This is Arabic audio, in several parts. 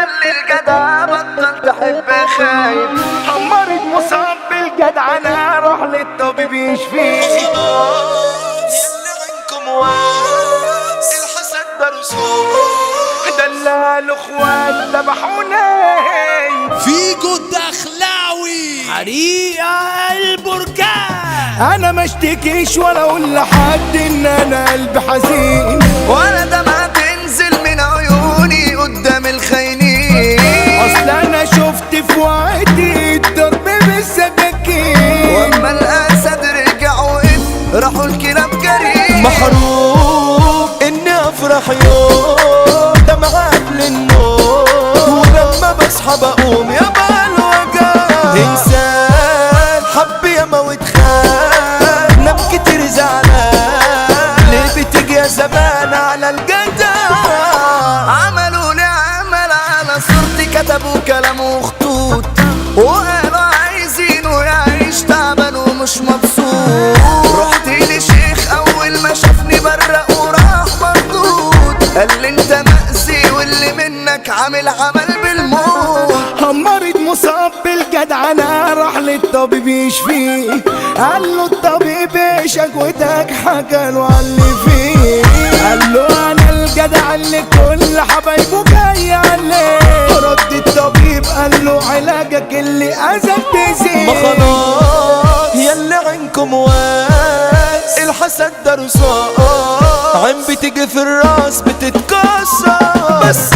قال الجدع بطل تحب خايف. حمرت مصاب بالجدع انا اروح للطبيب يشفيه. يلي عنكم واس الحسد درسوه، دلها الاخوات ذبحوني. فيجو الدخلاوي حريقة البركان. انا ما اشتكيش ولا اقول لحد ان انا قلبي حزين، ولا دمعة تنزل من عيوني قدام الخاينين. اصل انا شفت في وقتي الضرب بالسكاكين، واما الاسد رجع وقف راحوا الكلاب جري. محروق اني افرح يوم دمعة قبل النوم، ولما بصحى بقوم يا بالوجع. انسان حب يا موت خان، نام كتير زعلان، ليه بتيجي يا زمان على الجدع. عملوا لي عمل على صورتي، كتبوا كلام وخطوط، وقالوا عايزينه يعيش تعبان ومش مبسوط. رحت لشيخ اول ما شافني برق وراح مردود، قال لي انت مأذي واللي منك عامل عمل بالموت. حمرت مصاب بالجدع انا راح للطبيب يشفيه، قال له الطبيب ايش شكوتك، حكى له على اللي فيه. قال له انا الجدع اللي كل حبايبه جاي عليه. رد الطبيب قال له علاجك اللي اذاك تزيد. ما خلاص يلي عنكم واس الحسد درسان، عين بتيجي في الراس بتتكسر. بس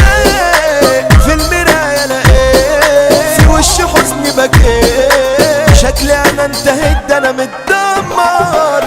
في المراية لقيت في وش حزني بكيت، شكلي انا انتهيت ده انا متدمر.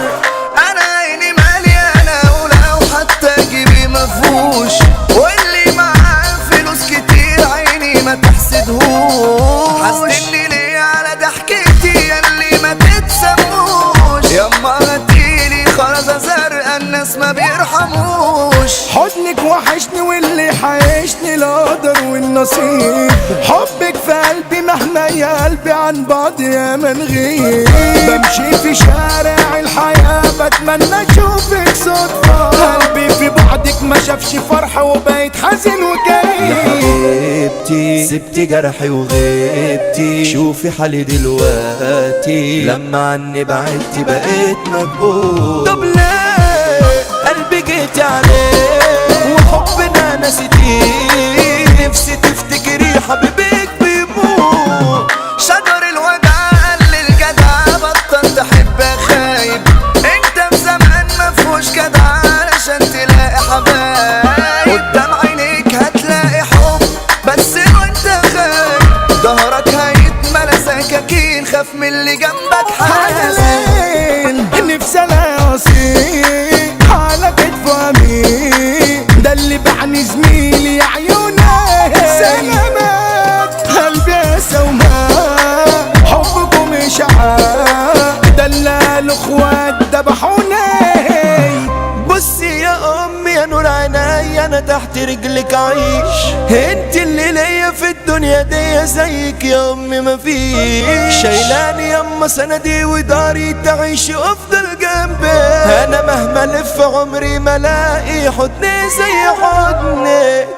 انا عيني مليانة ولو حتى جيبي مفهوش، واللي معاه فلوس كتير عيني ما تحسدهوش. حاسدني ليه على ضحكتي ياللي ما تتسموش، يما هاتيلي خرزة زرقا الناس ما بيرحموش. حضنك وحشني واللي حيشني القدر والنصيب، حبك في قلبي مهما يا قلبي عن بعض يا منغيب. بمشي في شارع الحياة بتمنى اشوفك صدفة، قلبي في بعدك ما شافش فرحة وبقيت حزين وكئيب. غيبتي سبتي جرحي وغيبتي، شوفي حالي دلوقتي لما عني بعدتي بقيت مجهول. طب ليه قلبي جيت عليه وحبنا نسيتيه، نفسي تفتكري حبيبك بيموت. شجر الوداع قال للجدع بطل تحب خايب، انت في زمان مفهوش جدع علشان تلاقي حبايب. قدام عينيك هتلاقي حب بس وانت خايب، ظهرك هيتملى سكاكين، خاف من اللي جنبك حاسين. نفسي انا اصير على كتف امين، ده اللي بعني زميلي يا عيوني. سلامات قلبي يا سوماء، حبكم اشعاع، دلال الاخوات ذبحوني. بصي يا امي يا نور عيني انا تحت رجلك عيش، انت اللي ليا في الدنيا دي، زيك يا امي مفيش. شايلاني يما سندي وداري تعيش وافضل جنبي، انا مهما الف عمري ما الاقي حضني زي حضنك.